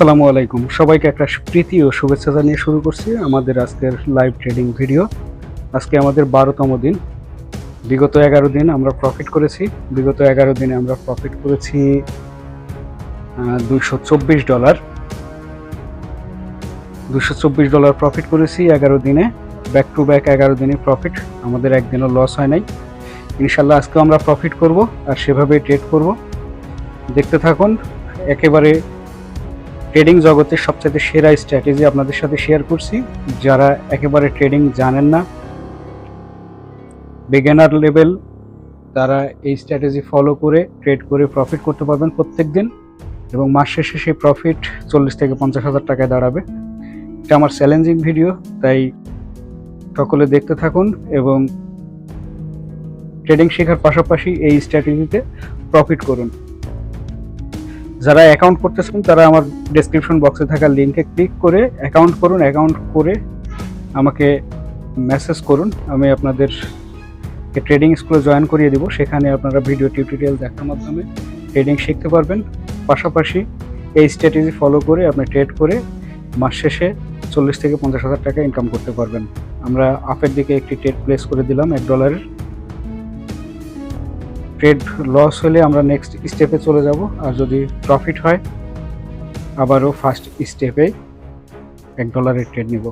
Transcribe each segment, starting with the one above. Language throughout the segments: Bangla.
আসসালামু আলাইকুম, সবাইকে একটা প্রীতি ও শুভেচ্ছা জানিয়ে শুরু করছি আমাদের আজকের লাইভ ট্রেডিং ভিডিও। আজকে আমাদের 12তম দিন। বিগত 11 দিন আমরা প্রফিট করেছি। বিগত 11 দিনে আমরা প্রফিট করেছি $224। $224 প্রফিট করেছি 11 দিনে, ব্যাক টু ব্যাক 11 দিনে প্রফিট। আমাদের একদিনও লস হয় নাই। ইনশাল্লাহ আজকেও আমরা প্রফিট করব আর সেভাবেই ট্রেড করব। দেখতে থাকুন। একেবারে ট্রেডিং জগতের সবচেয়ে সেরা স্ট্র্যাটেজি আপনাদের সাথে শেয়ার করছি। যারা একেবারে ট্রেডিং জানেন না, বিগিনার লেভেল, তারা এই স্ট্র্যাটেজি ফলো করে ট্রেড করে প্রফিট করতে পারবেন প্রত্যেক দিন, এবং মাস শেষে সেই প্রফিট 40 থেকে 50 হাজার টাকায় দাঁড়াবে। এটা আমার চ্যালেঞ্জিং ভিডিও, তাই সকলে দেখতে থাকুন এবং ট্রেডিং শেখার পাশাপাশি এই স্ট্র্যাটেজিতে প্রফিট করুন। যারা অ্যাকাউন্ট করতেছেন তারা আমার ডেসক্রিপশন বক্সে থাকা লিঙ্কে ক্লিক করে অ্যাকাউন্ট করুন। অ্যাকাউন্ট করে আমাকে মেসেজ করুন, আমি আপনাদের ট্রেডিং স্কুলে জয়েন করিয়ে দেবো। সেখানে আপনারা ভিডিও টিউটোরিয়াল দেখার মাধ্যমে ট্রেডিং শিখতে পারবেন। পাশাপাশি এই স্ট্র্যাটেজি ফলো করে আপনি ট্রেড করে মাস শেষে 40 থেকে 50 হাজার টাকা ইনকাম করতে পারবেন। আমরা আপের দিকে একটি ট্রেড প্লেস করে দিলাম $1। ট্রেড লস হলে আমরা নেক্সট স্টেপে চলে যাব, আর যদি প্রফিট হয় আবারও ফার্স্ট স্টেপে $1 ট্রেড নিব।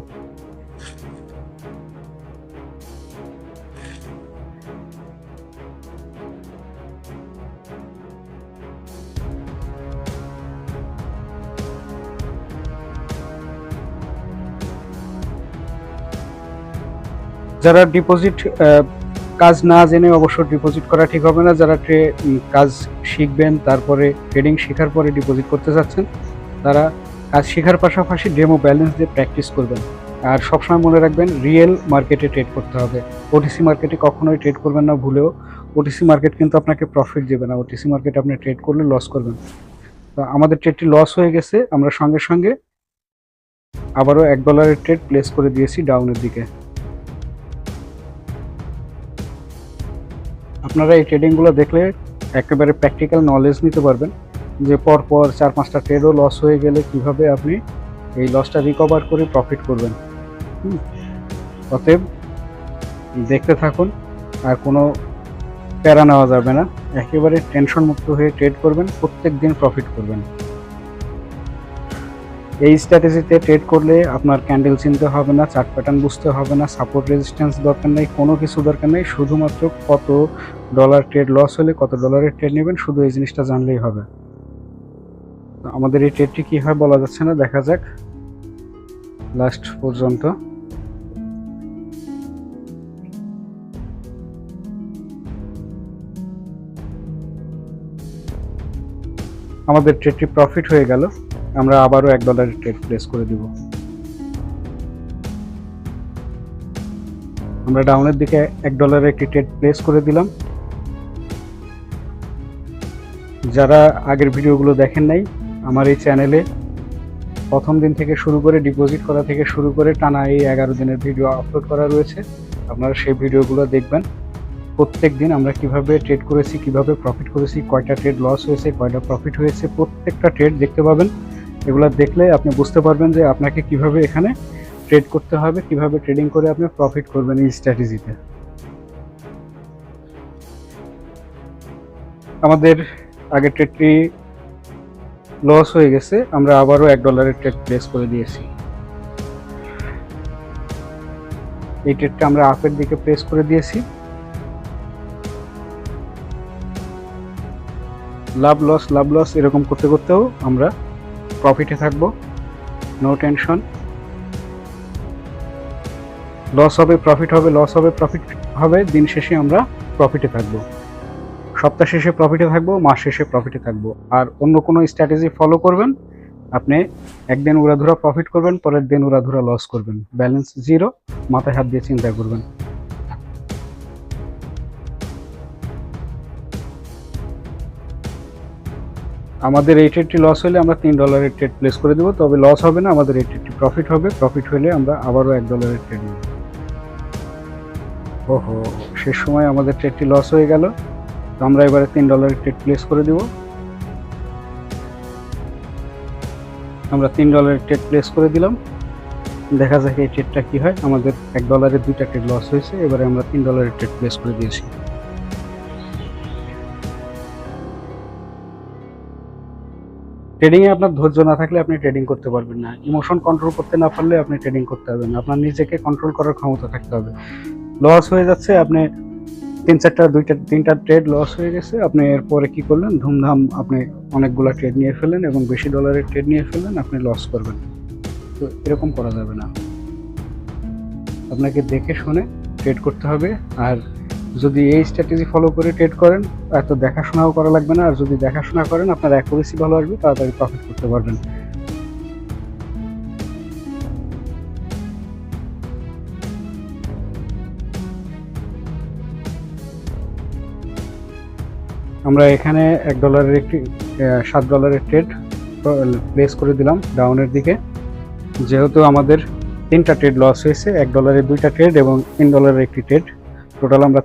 যারা ডিপোজিট কাজ না জেনে অবশ্য ডিপোজিট করা ঠিক হবে না। যারা কাজ শিখবেন, তারপরে ট্রেডিং শেখার পরে ডিপোজিট করতে চাচ্ছেন, তারা কাজ শেখার পাশাপাশি ডেমো ব্যালেন্স দিয়ে প্র্যাকটিস করবেন। আর সবসময় মনে রাখবেন, রিয়েল মার্কেটে ট্রেড করতে হবে। ওটিসি মার্কেটে কখনোই ট্রেড করবেন না ভুলেও। ওটিসি মার্কেট কিন্তু আপনাকে প্রফিট দেবে না। ওটিসি মার্কেটে আপনি ট্রেড করলে লস করবেন। তো আমাদের ট্রেডটি লস হয়ে গেছে, আমরা সঙ্গে সঙ্গে আবারও $1 ট্রেড প্লেস করে দিয়েছি ডাউনের দিকে। আপনারা এই ট্রেডিংগুলো দেখলে একেবারে প্র্যাকটিক্যাল নলেজ নিতে পারবেন যে পরপর 4-5টা ট্রেডও লস হয়ে গেলে কিভাবে আপনি এই লসটা রিকভার করে প্রফিট করবেন। অতএব দেখতে থাকুন, আর কোনো প্যারা নেওয়া যাবে না। একেবারে টেনশন মুক্ত হয়ে ট্রেড করবেন, প্রত্যেক দিন প্রফিট করবেন। এই স্ট্র্যাটেজিতে ট্রেড করলে আপনার ক্যান্ডেল চিনতে হবে না, চার্ট প্যাটার্ন বুঝতে হবে না, সাপোর্ট রেজিস্ট্যান্স দরকার নেই, কোনো কিছু দরকার নেই। শুধুমাত্র কত ডলার ট্রেড লস হলে কত ডলারের ট্রেড নেবেন, শুধু এই জিনিসটা জানলেই হবে। আমাদের এই ট্রেডটি কী হয় বলা যাচ্ছে না, দেখা যাক লাস্ট পর্যন্ত। আমাদের ট্রেডটি প্রফিট হয়ে গেল, আমরা আবারও $1 ট্রেড প্লেস করে দিব। আমরা ডাউনের দিকে $1 একটি ট্রেড প্লেস করে দিলাম। যারা আগের ভিডিওগুলো দেখেন নাই, আমার এই চ্যানেলে প্রথম দিন থেকে শুরু করে ডিপোজিট করা থেকে শুরু করে টানা এই 11 দিনের ভিডিও আপলোড করা রয়েছে। আপনারা সেই ভিডিওগুলো দেখবেন। প্রত্যেক দিন আমরা কিভাবে ট্রেড করেছি, কিভাবে প্রফিট করেছি, কয়টা ট্রেড লস হয়েছে, কয়টা প্রফিট হয়েছে, প্রত্যেকটা ট্রেড দেখতে পাবেন। এগুলো দেখলে আপনি বুঝতে পারবেন যে আপনাকে কিভাবে এখানে ট্রেড করতে হবে, কিভাবে ট্রেডিং করে আপনি প্রফিট করবেন এই স্ট্র্যাটেজিতে। আমাদের আগের ট্রেডটি লস হয়ে গেছে, আমরা আবারও $1 ট্রেড প্লেস করে দিয়েছি। এই ট্রেডটা আমরা আপের দিকে প্লেস করে দিয়েছি। লাভ লস এরকম করতে করতেও আমরা প্রফিটে থাকবো, নো টেনশন। লস হবে প্রফিট হবে, লস হবে প্রফিট হবে, দিন শেষে আমরা প্রফিটে থাকবো। সপ্তাহ শেষে প্রফিটে থাকবো, মাস শেষে প্রফিটে থাকবো। আর অন্য কোনো স্ট্র্যাটেজি ফলো করবেন, আপনি একদিন উড়াধুরা প্রফিট করবেন, পরের দিন উড়াধুরা লস করবেন। ব্যালেন্স জিরো, মাথায় হাত দিয়ে চিন্তা করবেন। আমাদের এই ট্রেডটি লস হলে আমরা $3 ট্রেড প্লেস করে দেবো, তবে লস হবে না, আমাদের এই ট্রেডটি প্রফিট হবে। প্রফিট হলে আমরা আবারও $1 ট্রেড নেব। ওহো, শেষ সময় আমাদের ট্রেডটি লস হয়ে গেল। তো আমরা এবারে $3 ট্রেড প্লেস করে দেব। আমরা $3 ট্রেড প্লেস করে দিলাম। দেখা যাক এই ট্রেডটা কি হয়। আমাদের $1 দুইটা ট্রেড লস হয়েছে। এবারে আমরা $3 ট্রেড প্লেস করে দিয়েছি। ট্রেডিং এ আপনার ধৈর্য না থাকলে আপনি ট্রেডিং করতে পারবেন না। ইমোশন কন্ট্রোল করতে না পারলে আপনি ট্রেডিং করতে পারবেন না। আপনার নিজেকে কন্ট্রোল করার ক্ষমতা থাকতে হবে। লস হয়ে যাচ্ছে, আপনি তিনটা ট্রেড লস হয়ে গেছে, আপনি এরপরে কি করলেন, ধুমধাম আপনি অনেকগুলা ট্রেড নিয়ে ফেললেন এবং বেশি ডলারের ট্রেড নিয়ে ফেললেন, আপনি লস করবেন। তো এরকম করা যাবে না। আপনাকে দেখে শুনে ট্রেড করতে হবে। আর যদি এই স্ট্র্যাটেজি ফলো করে ট্রেড করেন, এত দেখাশোনাও করা লাগবে না। আর যদি দেখাশোনা করেন, আপনার অ্যাকুরেসি ভালো আসবে, তাড়াতাড়ি প্রফিট করতে পারবেন। আমরা এখানে $1 একটি $7 ট্রেড প্লেস করে দিলাম ডাউনের দিকে। যেহেতু আমাদের 3টা ট্রেড লস হয়েছে, $1 দুইটা ট্রেড এবং $3 একটি ট্রেড, টোটাল আমরা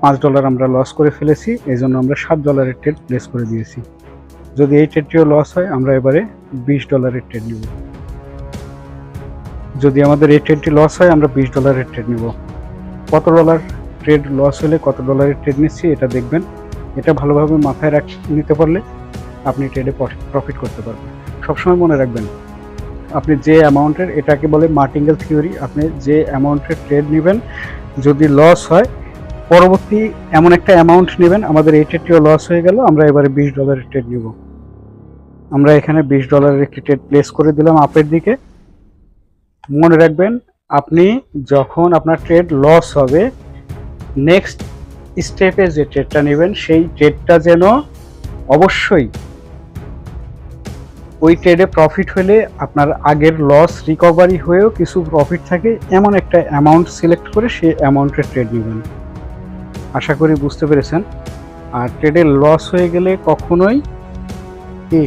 $5 আমরা লস করে ফেলেছি। এই জন্য আমরা $7 ট্রেড প্লেস করে দিয়েছি। যদি এই ট্রেডটিও লস হয়, আমরা এবারে $20 ট্রেড নিব। যদি আমাদের এই ট্রেডটি লস হয়, আমরা $20 ট্রেড নিব। কত ডলার ট্রেড লস হলে কত ডলারের ট্রেড নিচ্ছি এটা দেখবেন। এটা ভালোভাবে মাথায় নিতে পারলে আপনি ট্রেডে প্রফিট করতে পারবেন। সবসময় মনে রাখবেন, আপনি যে অ্যামাউন্টের, এটাকে বলে মার্টিঙ্গেল থিওরি, আপনি যে অ্যামাউন্টের ট্রেড নেবেন, যদি লস হয়, পরবর্তী এমন একটা অ্যামাউন্ট নেবেন। আমাদের এই ট্রেডটিও লস হয়ে গেল, আমরা এবারে $20 ট্রেড নিব। আমরা এখানে $20 একটি ট্রেড প্লেস করে দিলাম আপের দিকে। মনে রাখবেন, আপনি যখন আপনার ট্রেড লস হবে, নেক্সট স্টেপে যে ট্রেডটা নেবেন, সেই ট্রেডটা যেন অবশ্যই ওই ট্রেডে প্রফিট হলে আপনার আগের লস রিকভারি হয়েও কিছু প্রফিট থাকে, এমন একটা অ্যামাউন্ট সিলেক্ট করে সেই অ্যামাউন্টের ট্রেড নেবেন। আশা করি বুঝতে পেরেছেন। আর ট্রেডে লস হয়ে গেলে কখনোই কি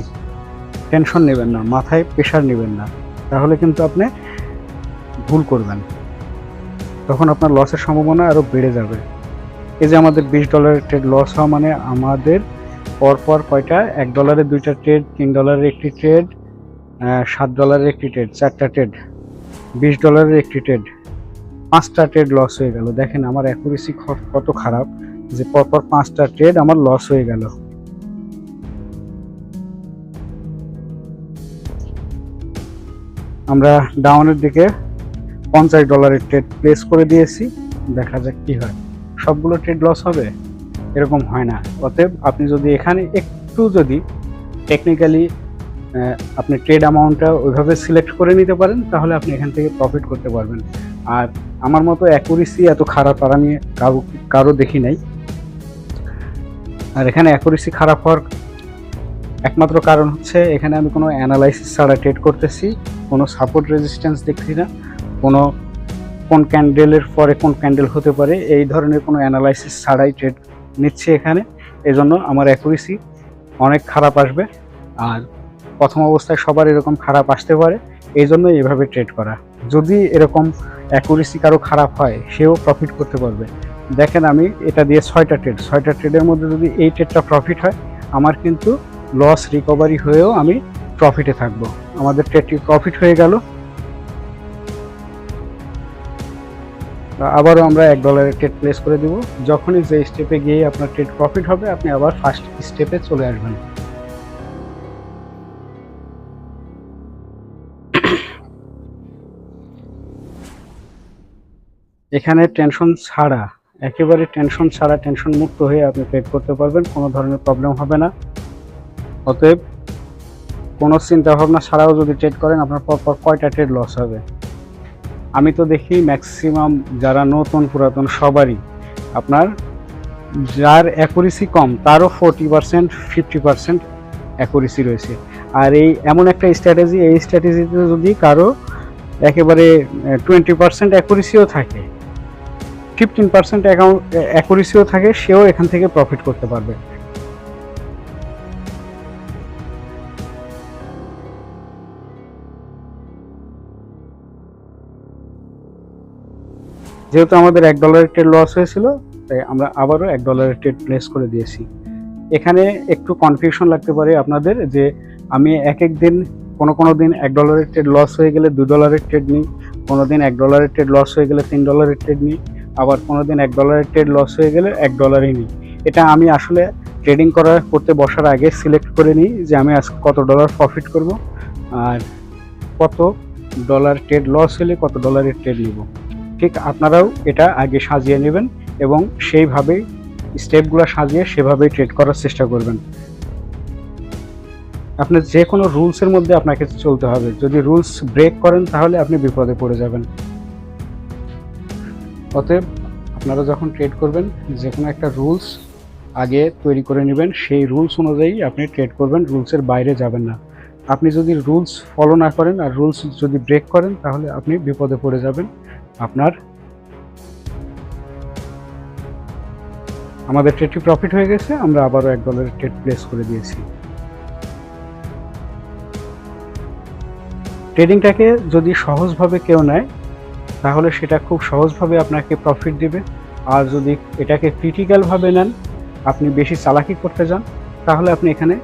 টেনশন নেবেন না, মাথায় প্রেশার নেবেন না, তাহলে কিন্তু আপনি ভুল করবেন। তখন আপনার লসের সম্ভাবনা আরও বেড়ে যাবে। এই যে আমাদের $20 ট্রেড লস হওয়া মানে আমাদের পরপর কয়টা, $1 দুইটা ট্রেড, $3 একটি ট্রেড, $7 একটি ট্রেড, 4টা ট্রেড, $20 একটি ট্রেড, 5টা ট্রেড লস হয়ে গেল। দেখেন আমার অ্যাকুরেসি কত খারাপ যে পরপর 5টা ট্রেড আমার লস হয়ে গেল। আমরা ডাউনের দিকে $50 ট্রেড প্লেস করে দিয়েছি। দেখা যাক কি হয়। সবগুলো ট্রেড লস হবে এরকম হয় না। অতএব আপনি যদি এখানে একটু যদি টেকনিক্যালি আপনি ট্রেড অ্যামাউন্টটা ওইভাবে সিলেক্ট করে নিতে পারেন, তাহলে আপনি এখান থেকে প্রফিট করতে পারবেন। আর আমার মতো অ্যাকুরেসি এত খারাপ আর আমি কারো দেখি নাই। আর এখানে অ্যাকুরেসি খারাপ হওয়ার একমাত্র কারণ হচ্ছে, এখানে আমি কোনো অ্যানালাইসিস ছাড়া ট্রেড করতেছি, কোনো সাপোর্ট রেজিস্ট্যান্স দেখছি না, কোন ক্যান্ডেলের পরে কোন ক্যান্ডেল হতে পারে এই ধরনের কোনো অ্যানালাইসিস ছাড়াই ট্রেড নিচ্ছে এখানে। এজন্য আমার অ্যাকুরেসি অনেক খারাপ আসবে। আর প্রথম অবস্থায় সবার এরকম খারাপ আসতে পারে, এই জন্য এভাবে ট্রেড করা। যদি এরকম অ্যাকুরেসি কারো খারাপ হয়, সেও প্রফিট করতে পারবে। দেখেন আমি এটা দিয়ে 6টা ট্রেডের মধ্যে যদি এই ট্রেডটা প্রফিট হয়, আমার কিন্তু লস রিকভারি হয়েও আমি প্রফিটে থাকবো। আমাদের ট্রেডটি প্রফিট হয়ে গেল। আবারও আমরা $1 ট্রেড প্লেস করে দিব। যখনই যে স্টেপে গিয়ে আপনার ট্রেড প্রফিট হবে, আপনি আবার ফার্স্ট স্টেপে চলে আসবেন। এখানে টেনশন ছাড়া, একেবারে টেনশন ছাড়া, টেনশন মুক্ত হয়ে আপনি ট্রেড করতে পারবেন, কোনো ধরনের প্রবলেম হবে না। অতএব কোনো চিন্তা ভাবনা ছাড়াও যদি ট্রেড করেন, আপনার পরপর কয়টা ট্রেড লস হবে। আমি তো দেখি ম্যাক্সিমাম যারা নতুন পুরাতন সবারই, আপনার যার অ্যাকুরেসি কম তারও 40% 50% অ্যাকুরেসি রয়েছে। আর এই এমন একটা স্ট্র্যাটেজি, এই স্ট্র্যাটেজিতে যদি কারো একেবারে 20% অ্যাকুরেসিও থাকে, 15% অ্যাকুরেসিও থাকে, সেও এখান থেকে প্রফিট করতে পারবে। যেহেতু আমাদের $1 ট্রেড লস হয়েছিল, তাই আমরা আবারও $1 ট্রেড প্লেস করে দিয়েছি। এখানে একটু কনফিউশন লাগতে পারে আপনাদের যে আমি এক এক দিন কোনো দিন $1 ট্রেড লস হয়ে গেলে $2 ট্রেড নিই, কোনো দিন $1 ট্রেড লস হয়ে গেলে $3 ট্রেড নিই, আবার কোনো দিন $1 ট্রেড লস হয়ে গেলে $1 নিই। এটা আমি আসলে ট্রেডিং করতে বসার আগে সিলেক্ট করে নিই যে আমি আজকে কত ডলার প্রফিট করব আর কত ডলার ট্রেড লস হলে কত ডলারের ট্রেড নিব। ঠিক আপনারাও এটা আগে সাজিয়ে নেবেন এবং সেইভাবেই স্টেপগুলো সাজিয়ে সেভাবেই ট্রেড করার চেষ্টা করবেন। আপনার যে কোনো রুলসের মধ্যে আপনাকে চলতে হবে। যদি রুলস ব্রেক করেন তাহলে আপনি বিপদে পড়ে যাবেন। অতএব আপনারা যখন ট্রেড করবেন যে কোনো একটা রুলস আগে তৈরি করে নেবেন, সেই রুলস অনুযায়ী আপনি ট্রেড করবেন, রুলসের বাইরে যাবেন না। আপনি যদি রুলস ফলো না করেন আর রুলস যদি ব্রেক করেন তাহলে আপনি বিপদে পড়ে যাবেন। আমাদের ট্রেডটি প্রফিট হয়ে গেছে, আমরা আবারও $1 ট্রেড প্লেস করে দিয়েছি। ট্রেডিংটাকে যদি সহজভাবে কেউ নেয় তাহলে সেটা খুব সহজভাবে আপনাকে প্রফিট দেবে, আর যদি এটাকে ক্রিটিক্যালভাবে নেন, আপনি বেশি চালাকি করতে যান, তাহলে আপনি এখানে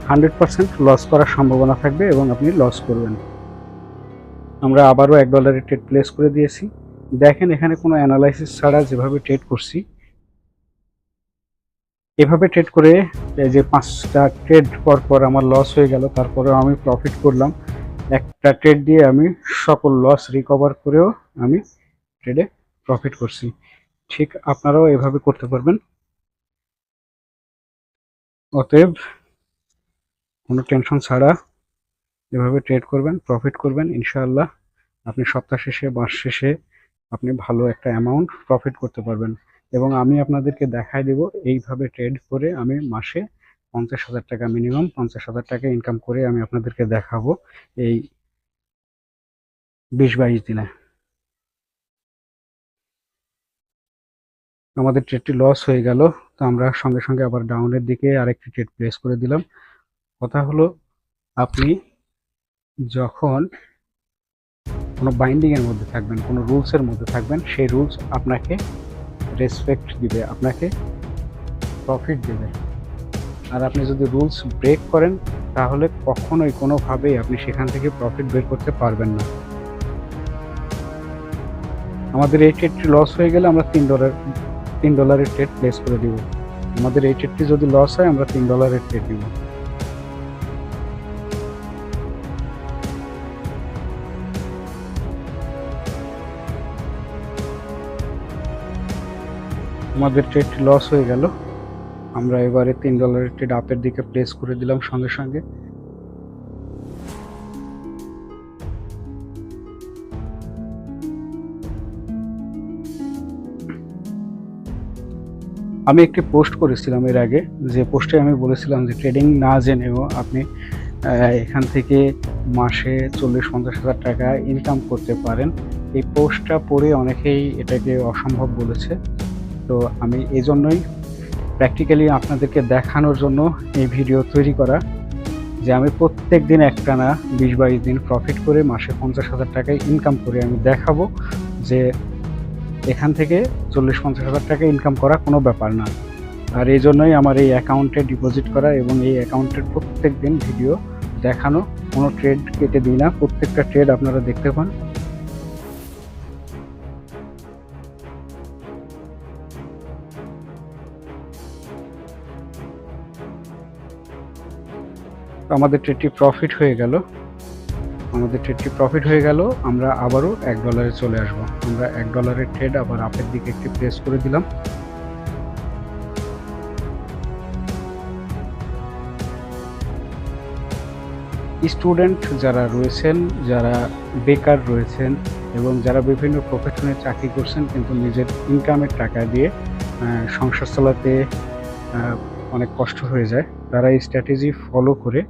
100% লস করার সম্ভাবনা থাকবে এবং আপনি লস করবেন। আমরা আবারও $1 ট্রেড প্লেস করে দিয়েছি। দেখেন এখানে কোনো অ্যানালাইসিস ছাড়া যেভাবে ট্রেড করছি, এভাবে ট্রেড করে এই যে 5টা ট্রেড পর আমার লস হয়ে গেল, তারপরেও আমি প্রফিট করলাম। একটা ট্রেড দিয়ে আমি সকল লস রিকভার করেও আমি ট্রেডে প্রফিট করছি। ঠিক আপনারাও এভাবে করতে পারবেন। অতএব কোনো টেনশন ছাড়া এভাবে ট্রেড করবেন, প্রফিট করবেন, ইনশাআল্লাহ আপনি সপ্তাহ শেষে, মাস শেষে আপনি ভালো একটা অ্যামাউন্ট প্রফিট করতে পারবেন। এবং আমি আপনাদেরকে দেখাই দেব এইভাবে ট্রেড করে আমি মাসে 50,000 টাকা, মিনিমাম 50,000 টাকা ইনকাম করে আমি আপনাদেরকে দেখাবো এই 20-22 দিনে। আমাদের ট্রেডটি লস হয়ে গেল, তো আমরা সঙ্গে সঙ্গে আবার ডাউনের দিকে আরেকটি ট্রেড প্লেস করে দিলাম। কথা হলো, আপনি যখন কোনো বাইন্ডিংয়ের মধ্যে থাকবেন, কোনো রুলসের মধ্যে থাকবেন, সেই রুলস আপনাকে রেসপেক্ট দিবে, আপনাকে প্রফিট দেবে। আর আপনি যদি রুলস ব্রেক করেন তাহলে কখনোই কোনোভাবেই আপনি সেখান থেকে প্রফিট বের করতে পারবেন না। আমাদের এই ট্রেডটি লস হয়ে গেলে আমরা $3 ট্রেড প্লেস করে দিব। আমাদের এই ট্রেডটি যদি লস হয় আমরা $3 ট্রেড দিব। আমাদের ট্রেডটি লস হয়ে গেল, আমরা এবারে $3 ট্রেড আপের দিকে প্লেস করে দিলাম সঙ্গে সঙ্গে। আমি একটি পোস্ট করেছিলাম এর আগে, যে পোস্টে আমি বলেছিলাম যে ট্রেডিং না জেনেও আপনি এখান থেকে মাসে 40-50 হাজার টাকা ইনকাম করতে পারেন। এই পোস্টটা পড়ে অনেকেই এটাকে অসম্ভব বলেছে। তো আমি এই জন্যই প্র্যাকটিক্যালি আপনাদেরকে দেখানোর জন্য এই ভিডিও তৈরি করা, যে আমি প্রত্যেক দিন একটানা 20-22 দিন প্রফিট করে মাসে 50,000 টাকায় ইনকাম করে আমি দেখাবো যে এখান থেকে 40-50 হাজার টাকা ইনকাম করা কোনো ব্যাপার না। আর এই জন্যই আমার এই অ্যাকাউন্টে ডিপোজিট করা এবং এই অ্যাকাউন্টের প্রত্যেক দিন ভিডিও দেখানো। কোনো ট্রেড কেটে দিই না, প্রত্যেকটা ট্রেড আপনারা দেখতে পান। আমাদের ট্রেডটি প্রফিট হয়ে গেল, আমরা আবারও $1 চলে আসবো। আমরা $1 ট্রেড আবার আপের দিকে একটি প্লেস করে দিলাম। স্টুডেন্ট যারা রয়েছেন, যারা বেকার রয়েছেন এবং যারা বিভিন্ন প্রফেশনে চাকরি করছেন কিন্তু নিজের ইনকামের টাকা দিয়ে সংসার চালাতে অনেক কষ্ট হয়ে যায়, তারা এই স্ট্র্যাটেজি ফলো করে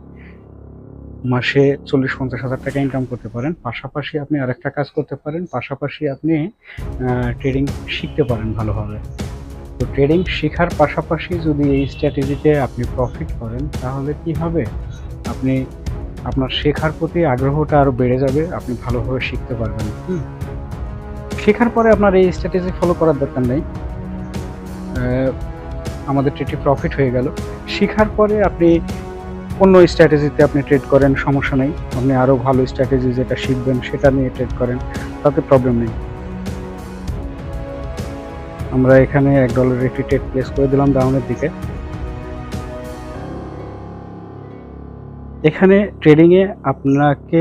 মাসে 40-50 হাজার টাকা ইনকাম করতে পারেন। পাশাপাশি আপনি আরেকটা কাজ করতে পারেন, পাশাপাশি আপনি ট্রেডিং শিখতে পারেন ভালোভাবে। তো ট্রেডিং শেখার পাশাপাশি যদি এই স্ট্র্যাটেজিতে আপনি প্রফিট করেন তাহলে কি হবে, আপনার শেখার প্রতি আগ্রহটা আরও বেড়ে যাবে, আপনি ভালোভাবে শিখতে পারবেন। শেখার পরে আপনার এই স্ট্র্যাটেজি ফলো করার দরকার নেই। আমাদের ট্রেডটি প্রফিট হয়ে গেল। শেখার পরে আপনি অন্য স্ট্র্যাটেজিতে আপনি ট্রেড করেন, সমস্যা নেই। আপনি আরও ভালো স্ট্র্যাটেজি যেটা শিখবেন সেটা নিয়ে ট্রেড করেন, তাতে প্রবলেম নেই। আমরা এখানে $1 একটি ট্রেড প্লেস করে দিলাম ডাউনের দিকে। এখানে ট্রেডিংয়ে আপনাকে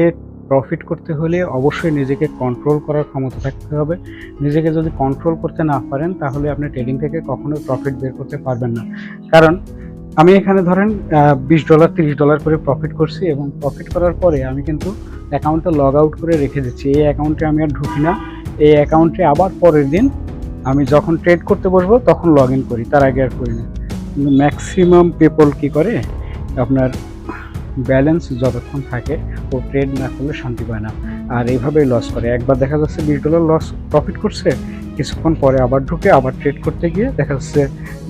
প্রফিট করতে হলে অবশ্যই নিজেকে কন্ট্রোল করার ক্ষমতা থাকতে হবে। নিজেকে যদি কন্ট্রোল করতে না পারেন তাহলে আপনি ট্রেডিং থেকে কখনোই প্রফিট বের করতে পারবেন না। কারণ আমি এখানে ধরেন $20 $30 করে প্রফিট করছি, এবং প্রফিট করার পরে আমি কিন্তু অ্যাকাউন্টটা লগ আউট করে রেখে দিচ্ছি। এই অ্যাকাউন্টে আমি আর ঢুকি না। এই অ্যাকাউন্টে আবার পরের দিন আমি যখন ট্রেড করতে বসবো তখন লগ ইন করি, তার আগে আর করি না। কিন্তু ম্যাক্সিমাম পিপল কী করে, আপনার ব্যালেন্স যতক্ষণ থাকে ও ট্রেড না করলে শান্তি পায় না, আর এইভাবেই লস করে। একবার দেখা যাচ্ছে $20 লস প্রফিট করছে, কিছুক্ষণ পরে আবার ঢুকে আবার ট্রেড করতে গিয়ে দেখা যাচ্ছে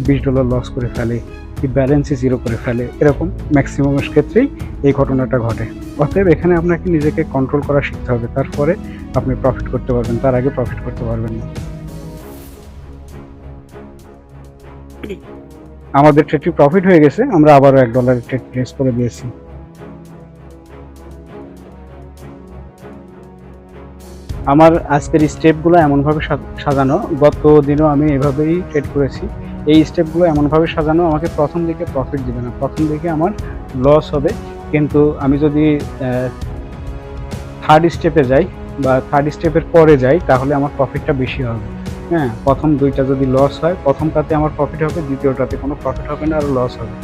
$20 লস করে ফেলে, কি ব্যালেন্সই জিরো করে ফেলে। এরকম ম্যাক্সিমামের ক্ষেত্রেই এই ঘটনাটা ঘটে। অতএব এখানে আপনাকে নিজেকে কন্ট্রোল করা শিখতে হবে, তারপরে আপনি প্রফিট করতে পারবেন, তার আগে প্রফিট করতে পারবেন না। আমাদের ট্রেডটি প্রফিট হয়ে গেছে, আমরা আবারও $1 ট্রেড প্লেস করে দিয়েছি। আমার আজকের স্টেপগুলো এমনভাবে সাজানো, গত দিনও আমি এভাবেই ট্রেড করেছি। এই স্টেপগুলো এমনভাবে সাজানো আমাকে প্রথম দিকে প্রফিট দেবে না, প্রথম দিকে আমার লস হবে। কিন্তু আমি যদি থার্ড স্টেপে যাই বা থার্ড স্টেপের পরে যাই তাহলে আমার প্রফিটটা বেশি হবে। হ্যাঁ, প্রথম দুইটা যদি লস হয়, প্রথমটাতে আমার প্রফিট হবে, দ্বিতীয়টাতে কোনো প্রফিট হবে না, আর লস হবে।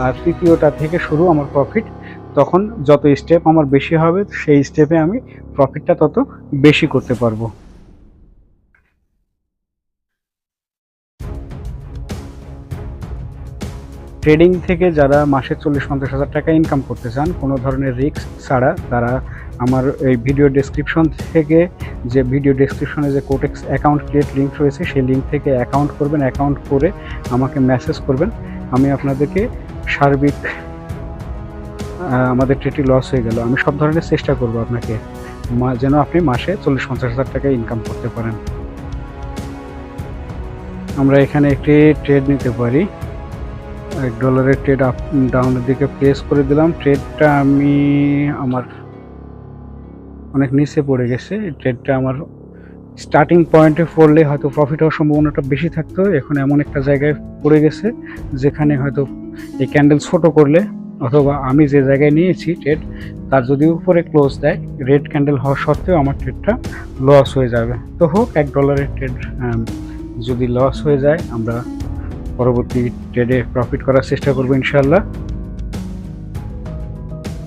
আর তৃতীয়টা থেকে শুরু আমার প্রফিট। তখন যত স্টেপ আমার বেশি হবে সেই স্টেপে আমি প্রফিটটা তত বেশি করতে পারবো। ট্রেডিং থেকে যারা মাসে 40-50 হাজার টাকা ইনকাম করতে চান কোনো ধরনের রিস্ক ছাড়া, তারা আমার এই ভিডিও ডেসক্রিপশন থেকে, যে ভিডিও ডেসক্রিপশনে যে কোটেক্স অ্যাকাউন্ট ক্রিয়েট লিঙ্ক রয়েছে সেই লিঙ্ক থেকে অ্যাকাউন্ট করবেন। অ্যাকাউন্ট করে আমাকে মেসেজ করবেন, আমি আপনাদেরকে সার্বিক আমাদের ট্রেডটি লস হয়ে গেল, আমি সব ধরনের চেষ্টা করব আপনাকে যেন আপনি মাসে 40-50 হাজার টাকা ইনকাম করতে পারেন। আমরা এখানে একটি ট্রেড নিতে পারি। $1 ট্রেড আপ ডাউনের দিকে প্লেস করে দিলাম। ট্রেডটা আমার অনেক নিচে পড়ে গেছে। ট্রেডটা আমার স্টার্টিং পয়েন্টে পড়লে হয়তো প্রফিট হওয়ার সম্ভাবনাটা বেশি থাকতো। এখন এমন একটা জায়গায় পড়ে গেছে যেখানে হয়তো এই ক্যান্ডেল ছোট করলে, অথবা আমি যে জায়গায় নিয়েছি ট্রেড তার যদি উপরে ক্লোজ দেয় রেড ক্যান্ডেল হওয়া সত্ত্বেও আমার ট্রেডটা লস হয়ে যাবে। তো হোক, $1 ট্রেড যদি লস হয়ে যায় আমরা পরবর্তী ট্রেডে প্রফিট করার চেষ্টা করবো ইনশাল্লাহ।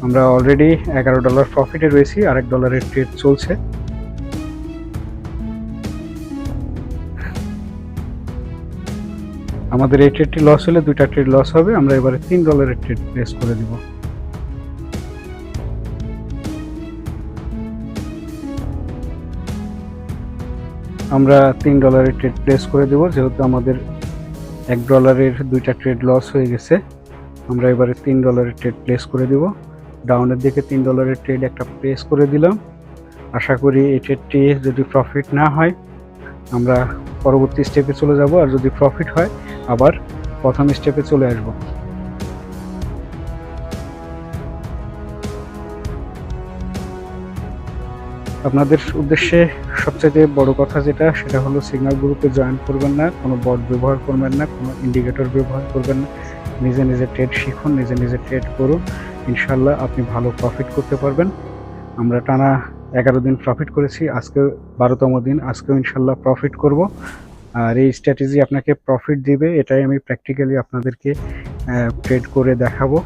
আমরা অলরেডি $11 প্রফিটে রয়েছি, আর $1 ট্রেড চলছে। আমাদের এই ট্রেডটি লস হলে দুইটা ট্রেড লস হবে। আমরা এবারে $3 ট্রেড প্লেস করে দিব। আমরা $3 ট্রেড প্লেস করে দেব, যেহেতু আমাদের $1 দুইটা ট্রেড লস হয়ে গেছে। আমরা এবারে $3 ট্রেড প্লেস করে দিব। ডাউনের দিকে $3 ট্রেড একটা প্লেস করে দিলাম। আশা করি এই ট্রেডটি যদি প্রফিট না হয় আমরা পরবর্তী স্টেপে চলে যাব, আর যদি প্রফিট হয় আবার প্রথম স্টেপে চলে আসব। আপনাদের উদ্দেশ্যে সবচেয়ে বড় কথা যেটা, সেটা হলো সিগন্যাল গ্রুপে জয়েন করবেন না, কোনো বট ব্যবহার করবেন না, কোনো ইন্ডিকেটর ব্যবহার করবেন না। নিজে নিজে ট্রেড শিখুন, নিজে নিজে ট্রেড করুন, ইনশাল্লাহ আপনি ভালো প্রফিট করতে পারবেন। আমরা টানা 11 দিন প্রফিট করেছি, আজকে 12তম দিন, আজকেও ইনশাল্লাহ প্রফিট করব। আর এই স্ট্র্যাটেজি আপনাকে প্রফিট দিবে, এটাই আমি প্র্যাকটিক্যালি আপনাদেরকে ট্রেড করে দেখাবো।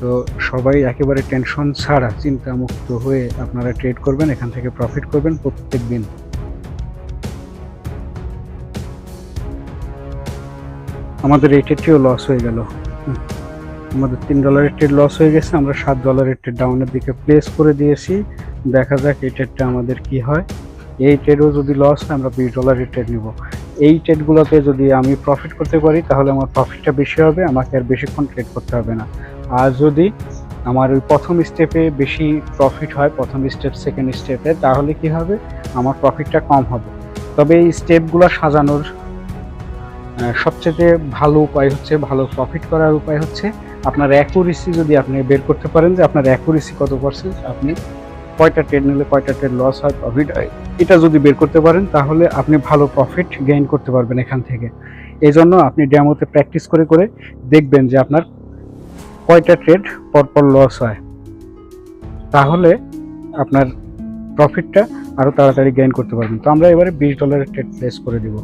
তো সবাই একেবারে টেনশন ছাড়া চিন্তামুক্ত হয়ে আপনারা ট্রেড করবেন, এখান থেকে প্রফিট করবেন প্রত্যেক দিন। আমাদের এই ট্রেডটিও লস হয়ে গেল। আমাদের $3 ট্রেড লস হয়ে গেছে। আমরা $7 ট্রেড ডাউনের দিকে প্লেস করে দিয়েছি। দেখা যাক এই ট্রেডটা আমাদের কি হয়। এই ট্রেডও যদি লস হয় আমরা $20 ট্রেড নিব। এই ট্রেডগুলোতে যদি আমি প্রফিট করতে পারি তাহলে আমার প্রফিটটা বেশি হবে, আমাকে আর বেশিক্ষণ ট্রেড করতে হবে না। আর যদি আমার ওই প্রথম স্টেপে বেশি প্রফিট হয়, প্রথম স্টেপ সেকেন্ড স্টেপে, তাহলে কি হবে, আমার প্রফিটটা কম হবে। তবে এই স্টেপগুলো সাজানোর সবচেয়ে ভালো উপায় হচ্ছে, ভালো প্রফিট করার উপায় হচ্ছে আপনার অ্যাকুরেসি যদি আপনি বের করতে পারেন যে আপনার অ্যাকুরেসি কত পার্সেন্ট, আপনি কয়টা ট্রেড নিলে কয়টা ট্রেড লস হয়, প্রফিট হয়, এটা যদি বের করতে পারেন তাহলে আপনি ভালো প্রফিট গেইন করতে পারবেন এখান থেকে। এই জন্য আপনি ডেমোতে প্র্যাকটিস করে করে দেখবেন যে আপনার কয়টা ট্রেড পরপর লস হয়, তাহলে আপনার প্রফিটটা আরও তাড়াতাড়ি গেইন করতে পারবেন। তো আমরা এবারে $20 ট্রেড প্লেস করে দিব।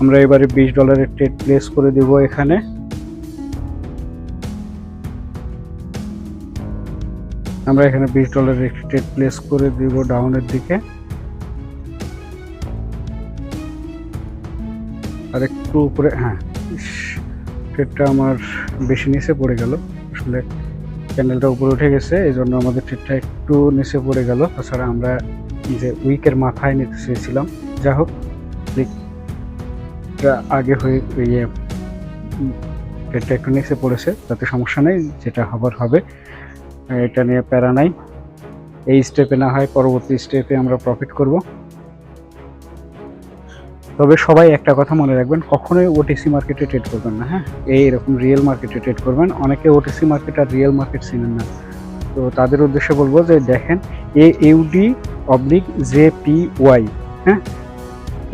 আমরা এবারে $20 ট্রেড প্লেস করে দিব এখানে। আমরা এখানে $20 ট্রেড প্লেস করে দিব ডাউনের দিকে। আর একটু উপরে, হ্যাঁ ট্রেডটা আমার বেশি নিচে পড়ে গেল, আসলে ক্যান্ডেলটা উপরে উঠে গেছে এই জন্য আমাদের ট্রেডটা একটু নিচে পড়ে গেল। তাছাড়া আমরা যে উইকের মাথায় নিতে চেয়েছিলাম, যা হোক আগে হয়ে ইয়ে ট্রেডটা একটু নিচে পড়েছে, তাতে সমস্যা নেই, যেটা হবার হবে, এটা নিয়ে প্যারা নাই। এই স্টেপে না হয় পরবর্তী স্টেপে আমরা প্রফিট করব। তবে সবাই একটা কথা মনে রাখবেন, কখনোই ওটিসি মার্কেটে ট্রেড করবেন না। হ্যাঁ, এইরকম রিয়েল মার্কেটে ট্রেড করবেন। অনেকে ওটিসি মার্কেট আর রিয়েল মার্কেট চিনেন না, তো তাদের উদ্দেশ্যে বলবো যে দেখেন AUD/JPY, হ্যাঁ,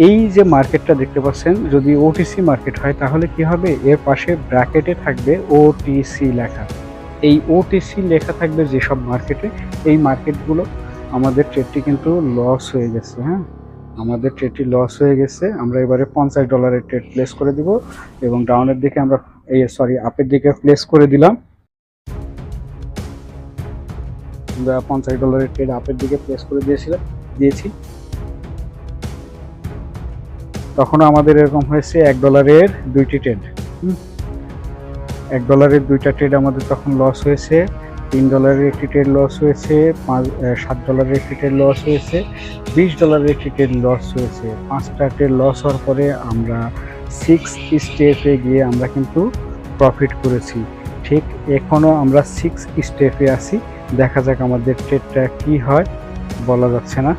এই যে মার্কেটটা দেখতে পাচ্ছেন, যদি ওটিসি মার্কেট হয় তাহলে কি হবে, এর পাশে ব্র্যাকেটে থাকবে ওটিসি লেখা। এই ওটিসি লেখা থাকবে যেসব মার্কেটে, এই মার্কেটগুলো আমাদের ট্রেডটি কিন্তু লস হয়ে গেছে। হ্যাঁ, আমাদের ট্রেডটি লস হয়ে গেছে। আমরা এবারে $50 ট্রেড প্লেস করে দিব এবং ডাউনের দিকে আমরা আপের দিকে প্লেস করে দিলাম। আমরা $50 ট্রেড আপের দিকে প্লেস করে দিয়েছি। তখন আমাদের এরকম হয়েছে $1 দুইটি ট্রেড, $1 দুইটা ট্রেড আমাদের তখন লস হয়েছে। $3 একটি ট্রেড লস হয়েছে, $7 একটি ট্রেড লস হয়েছে, $20 একটি ট্রেড লস হয়েছে। 5টা ট্রেড লস হওয়ার পরে আমরা 6 স্টেপে গিয়ে আমরা কিন্তু প্রফিট করেছি। ঠিক এখনও আমরা 6 স্টেপে আছি, দেখা যাক আমাদের ট্রেডটা কি হয়, বলা যাচ্ছে না।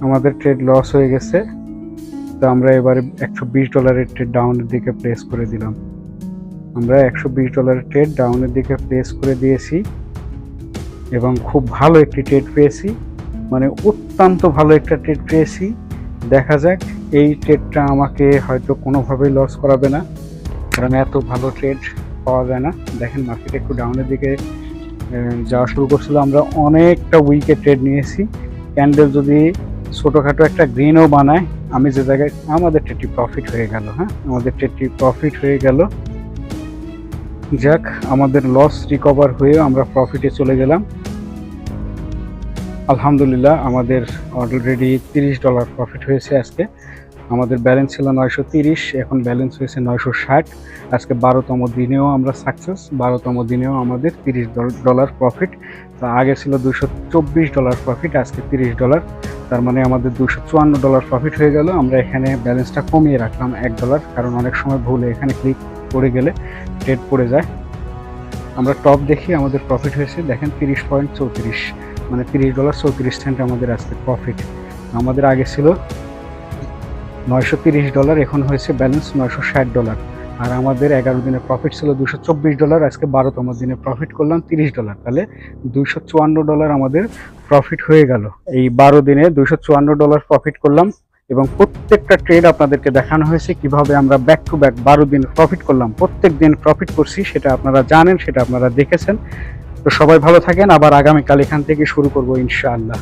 আমাদের ট্রেড লস হয়ে গেছে, তো আমরা এবারে $120 ট্রেড ডাউনের দিকে প্লেস করে দিলাম। আমরা $120 ট্রেড ডাউনের দিকে প্লেস করে দিয়েছি এবং খুব ভালো একটি ট্রেড পেয়েছি, মানে অত্যন্ত ভালো একটা ট্রেড পেয়েছি। দেখা যাক, এই ট্রেডটা আমাকে হয়তো কোনোভাবেই লস করাবে না, কারণ এত ভালো ট্রেড পাওয়া যায় না। দেখেন মার্কেট একটু ডাউনের দিকে যাওয়া শুরু করছিল, আমরা অনেকটা উইকে ট্রেড নিয়েছি। ক্যান্ডেল যদি ছোটোখাটো একটা গ্রিনও বানায়, আমি যে জায়গায়, আমাদের ট্রেডটি প্রফিট হয়ে গেল। হ্যাঁ, আমাদের ট্রেডটি প্রফিট হয়ে গেল। যাক, আমাদের লস রিকভার হয়ে আমরা প্রফিটে চলে গেলাম। আলহামদুলিল্লাহ, আমাদের অলরেডি $30 প্রফিট হয়েছে আজকে। আমাদের ব্যালেন্স ছিল 930, এখন ব্যালেন্স হয়েছে 960। আজকে 12তম দিনেও আমরা সাকসেস, 12তম দিনেও আমাদের $30 প্রফিট। তা আগে ছিল $224 প্রফিট, আজকে $30, তার মানে আমাদের $254 প্রফিট হয়ে গেল। আমরা এখানে ব্যালেন্সটা কমিয়ে রাখলাম $1, কারণ অনেক সময় ভুলে এখানে ক্লিক করে গেলে ট্রেড পড়ে যায়। আমরা টপ দেখি, আমাদের প্রফিট হয়েছে দেখেন 30.34, মানে $30.34 আমাদের আজকে প্রফিট। আমাদের আগে ছিল $930, এখন হয়েছে ব্যালেন্স $960। আর আমাদের 11 দিনের প্রফিট ছিল $224, আজকে 12তম দিনে প্রফিট করলাম $30, তাহলে $254 আমাদের প্রফিট হয়ে গেল। এই 12 দিনে $254 প্রফিট করলাম এবং প্রত্যেকটা ট্রেড আপনাদেরকে দেখানো হয়েছে কিভাবে আমরা ব্যাক টু ব্যাক 12 দিন প্রফিট করলাম। প্রত্যেক দিন প্রফিট করছি, সেটা আপনারা জানেন, সেটা আপনারা দেখেছেন। তো সবাই ভালো থাকেন, আবার আগামীকাল এখান থেকে শুরু করবো ইনশাআল্লাহ।